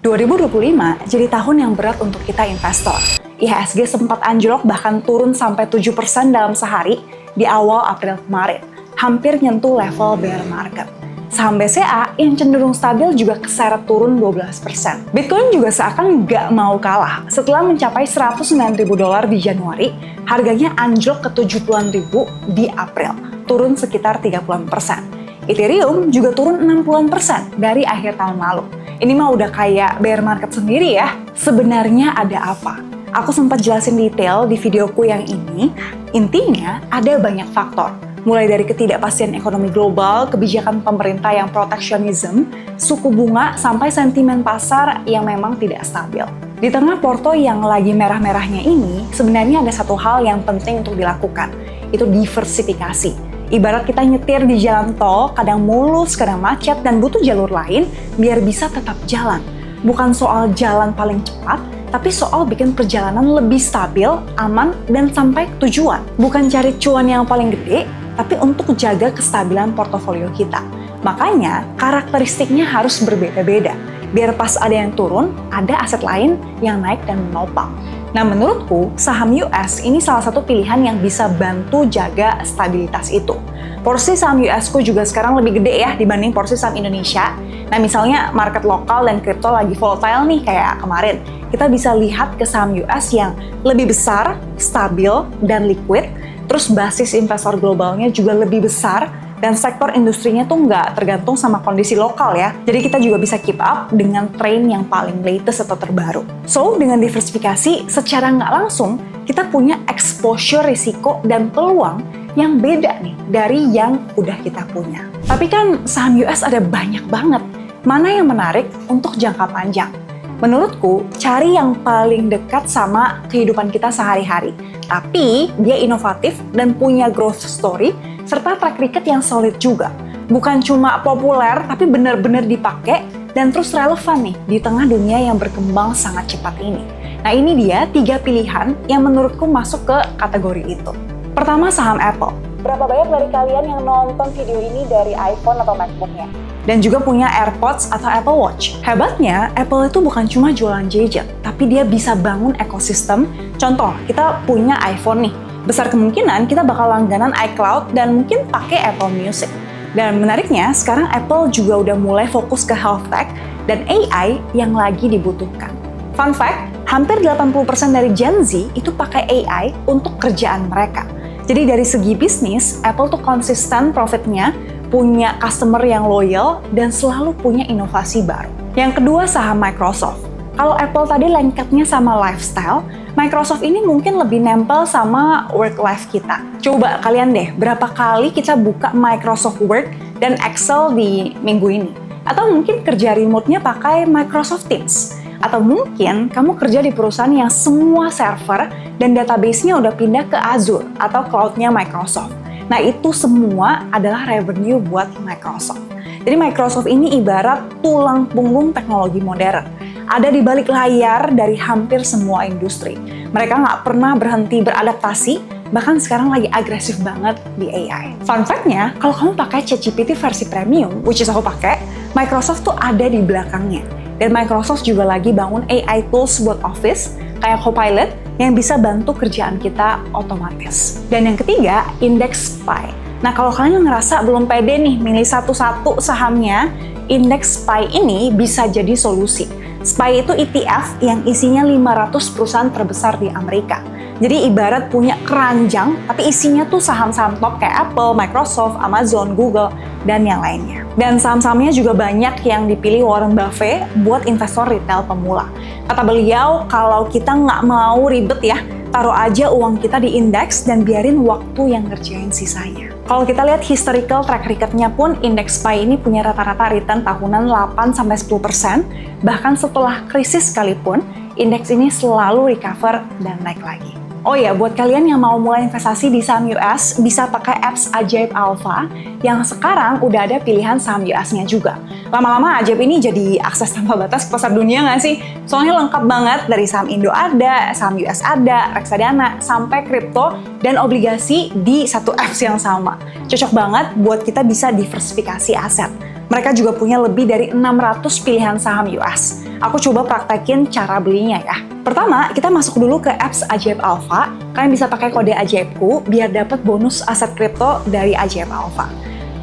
2025 jadi tahun yang berat untuk kita investor. IHSG sempat anjlok bahkan turun sampai 7% dalam sehari di awal April kemarin, hampir nyentuh level bear market. Saham BCA yang cenderung stabil juga keseret turun 12%. Bitcoin juga seakan nggak mau kalah. Setelah mencapai $109.000 di Januari, harganya anjlok ke 70-an ribu di April, turun sekitar 30-an%. Ethereum juga turun 60-an% dari akhir tahun lalu. Ini mah udah kayak bear market sendiri ya. Sebenarnya ada apa? Aku sempat jelasin detail di videoku yang ini. Intinya ada banyak faktor. Mulai dari ketidakpastian ekonomi global, kebijakan pemerintah yang proteksionisme, suku bunga, sampai sentimen pasar yang memang tidak stabil. Di tengah porto yang lagi merah-merahnya ini, sebenarnya ada satu hal yang penting untuk dilakukan, itu diversifikasi. Ibarat kita nyetir di jalan tol, kadang mulus, kadang macet, dan butuh jalur lain biar bisa tetap jalan. Bukan soal jalan paling cepat, tapi soal bikin perjalanan lebih stabil, aman, dan sampai ke tujuan. Bukan cari cuan yang paling gede, tapi untuk jaga kestabilan portofolio kita. Makanya, karakteristiknya harus berbeda-beda. Biar pas ada yang turun, ada aset lain yang naik dan menopang. Nah, menurutku, saham US ini salah satu pilihan yang bisa bantu jaga stabilitas itu. Porsi saham US ku juga sekarang lebih gede ya dibanding porsi saham Indonesia. Nah, misalnya market lokal dan kripto lagi volatile nih kayak kemarin. Kita bisa lihat ke saham US yang lebih besar, stabil, dan liquid. Terus basis investor globalnya juga lebih besar, dan sektor industrinya tuh nggak tergantung sama kondisi lokal ya. Jadi kita juga bisa keep up dengan tren yang paling latest atau terbaru. So, dengan diversifikasi, secara nggak langsung, kita punya exposure risiko dan peluang yang beda nih dari yang udah kita punya. Tapi kan saham US ada banyak banget. Mana yang menarik untuk jangka panjang? Menurutku, cari yang paling dekat sama kehidupan kita sehari-hari. Tapi dia inovatif dan punya growth story, serta track record yang solid juga. Bukan cuma populer, tapi benar-benar dipakai dan terus relevan nih di tengah dunia yang berkembang sangat cepat ini. Nah, ini dia 3 pilihan yang menurutku masuk ke kategori itu. Pertama, saham Apple. Berapa banyak dari kalian yang nonton video ini dari iPhone atau MacBook-nya? Dan juga punya AirPods atau Apple Watch. Hebatnya, Apple itu bukan cuma jualan gadget, tapi dia bisa bangun ekosistem. Contoh, kita punya iPhone nih. Besar kemungkinan kita bakal langganan iCloud dan mungkin pakai Apple Music. Dan menariknya, sekarang Apple juga udah mulai fokus ke health tech dan AI yang lagi dibutuhkan. Fun fact, hampir 80% dari Gen Z itu pakai AI untuk kerjaan mereka. Jadi dari segi bisnis, Apple tuh konsisten profitnya, punya customer yang loyal, dan selalu punya inovasi baru. Yang kedua, saham Microsoft. Kalau Apple tadi lengkapnya sama lifestyle, Microsoft ini mungkin lebih nempel sama work life kita. Coba kalian deh, berapa kali kita buka Microsoft Word dan Excel di minggu ini? Atau mungkin kerja remote-nya pakai Microsoft Teams? Atau mungkin kamu kerja di perusahaan yang semua server dan database-nya udah pindah ke Azure atau cloud-nya Microsoft. Nah, itu semua adalah revenue buat Microsoft. Jadi Microsoft ini ibarat tulang punggung teknologi modern. Ada di balik layar dari hampir semua industri. Mereka nggak pernah berhenti beradaptasi, bahkan sekarang lagi agresif banget di AI. Fun fact-nya, kalau kamu pakai ChatGPT versi premium, which is aku pakai, Microsoft tuh ada di belakangnya. Dan Microsoft juga lagi bangun AI tools buat Office, kayak Copilot, yang bisa bantu kerjaan kita otomatis. Dan yang ketiga, indeks SPY. Nah, kalau kalian ngerasa belum pede nih milih satu-satu sahamnya, indeks SPY ini bisa jadi solusi. SPY itu ETF yang isinya 500 perusahaan terbesar di Amerika. Jadi ibarat punya keranjang, tapi isinya tuh saham-saham top kayak Apple, Microsoft, Amazon, Google, dan yang lainnya. Dan saham-sahamnya juga banyak yang dipilih Warren Buffett buat investor retail pemula. Kata beliau, kalau kita nggak mau ribet ya, taruh aja uang kita di indeks dan biarin waktu yang ngerjain sisanya. Kalau kita lihat historical track record-nya pun, indeks SPY ini punya rata-rata return tahunan 8-10%, bahkan setelah krisis sekalipun, indeks ini selalu recover dan naik lagi. Oh ya, buat kalian yang mau mulai investasi di saham US, bisa pakai apps Ajaib Alpha yang sekarang udah ada pilihan saham US-nya juga. Lama-lama Ajaib ini jadi akses tanpa batas ke pasar dunia nggak sih? Soalnya lengkap banget, dari saham Indo ada, saham US ada, reksadana, sampai kripto dan obligasi di satu apps yang sama. Cocok banget buat kita bisa diversifikasi aset. Mereka juga punya lebih dari 600 pilihan saham US. Aku coba praktekin cara belinya ya. Pertama, kita masuk dulu ke apps Ajaib Alpha. Kalian bisa pakai kode ajaibku biar dapat bonus aset kripto dari Ajaib Alpha.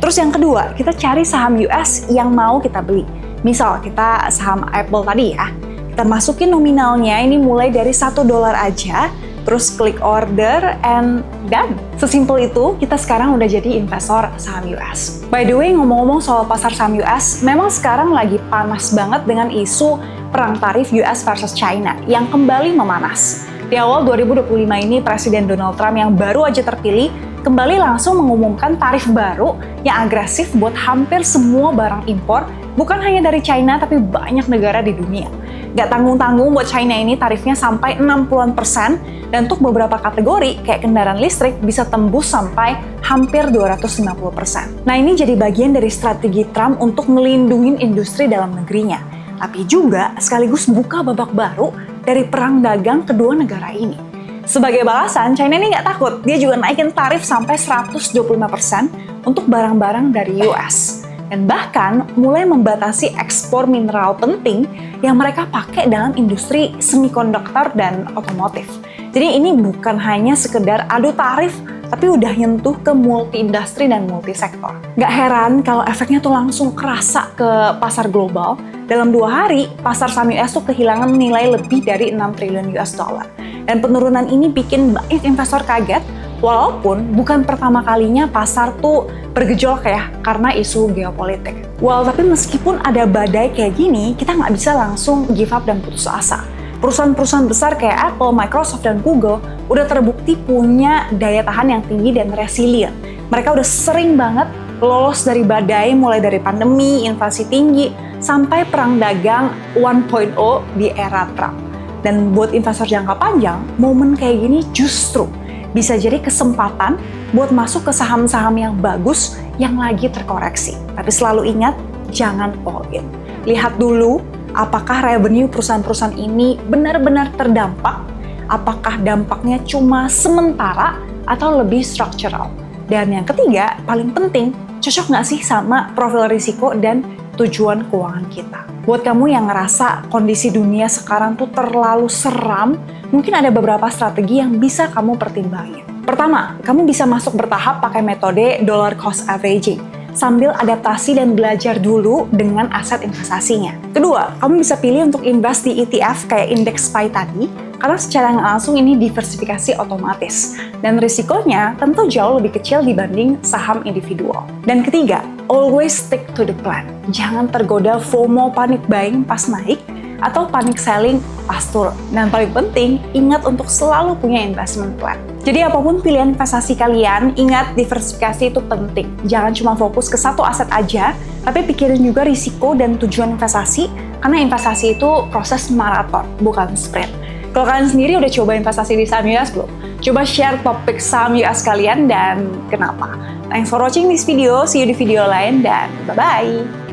Terus yang kedua, kita cari saham US yang mau kita beli. Misal kita saham Apple tadi ya. Kita masukin nominalnya ini mulai dari $1 aja, terus klik order and done. Sesimpel itu, kita sekarang udah jadi investor saham US. By the way, ngomong-ngomong soal pasar saham US, memang sekarang lagi panas banget dengan isu perang tarif US versus China yang kembali memanas. Di awal 2025 ini, Presiden Donald Trump yang baru aja terpilih kembali langsung mengumumkan tarif baru yang agresif buat hampir semua barang impor, bukan hanya dari China tapi banyak negara di dunia. Gak tanggung-tanggung buat China ini tarifnya sampai 60-an%, dan untuk beberapa kategori kayak kendaraan listrik bisa tembus sampai hampir 250%. Nah, ini jadi bagian dari strategi Trump untuk melindungi industri dalam negerinya, tapi juga sekaligus buka babak baru dari perang dagang kedua negara ini. Sebagai balasan, China ini nggak takut, dia juga naikin tarif sampai 125% untuk barang-barang dari US. Dan bahkan mulai membatasi ekspor mineral penting yang mereka pakai dalam industri semikonduktor dan otomotif. Jadi ini bukan hanya sekedar adu tarif, tapi udah nyentuh ke multi-industri dan multi-sektor. Nggak heran kalau efeknya tuh langsung kerasa ke pasar global. Dalam 2 hari, pasar saham US tuh kehilangan nilai lebih dari 6 triliun US dollar. Dan penurunan ini bikin banyak investor kaget, walaupun bukan pertama kalinya pasar tuh bergejolak ya karena isu geopolitik. Tapi meskipun ada badai kayak gini, kita nggak bisa langsung give up dan putus asa. Perusahaan-perusahaan besar kayak Apple, Microsoft, dan Google udah terbukti punya daya tahan yang tinggi dan resilient. Mereka udah sering banget lolos dari badai, mulai dari pandemi, inflasi tinggi, sampai perang dagang 1.0 di era Trump. Dan buat investor jangka panjang, momen kayak gini justru bisa jadi kesempatan buat masuk ke saham-saham yang bagus yang lagi terkoreksi. Tapi selalu ingat, jangan all in. Lihat dulu apakah revenue perusahaan-perusahaan ini benar-benar terdampak, apakah dampaknya cuma sementara atau lebih struktural. Dan yang ketiga, paling penting, cocok nggak sih sama profil risiko dan tujuan keuangan kita. Buat kamu yang ngerasa kondisi dunia sekarang tuh terlalu seram, mungkin ada beberapa strategi yang bisa kamu pertimbangin. Pertama, kamu bisa masuk bertahap pakai metode dollar cost averaging, sambil adaptasi dan belajar dulu dengan aset investasinya. Kedua, kamu bisa pilih untuk invest di ETF kayak index SPY tadi, karena secara langsung ini diversifikasi otomatis, dan risikonya tentu jauh lebih kecil dibanding saham individual. Dan ketiga, always stick to the plan. Jangan tergoda FOMO panic buying pas naik, atau panic selling pas turun. Dan paling penting, ingat untuk selalu punya investment plan. Jadi apapun pilihan investasi kalian, ingat diversifikasi itu penting. Jangan cuma fokus ke satu aset aja, tapi pikirin juga risiko dan tujuan investasi, karena investasi itu proses maraton, bukan sprint. Kalau kalian sendiri udah coba investasi di saham US belum? Coba share topik saham US kalian dan kenapa. Thanks for watching this video, see you di video lain, dan bye-bye!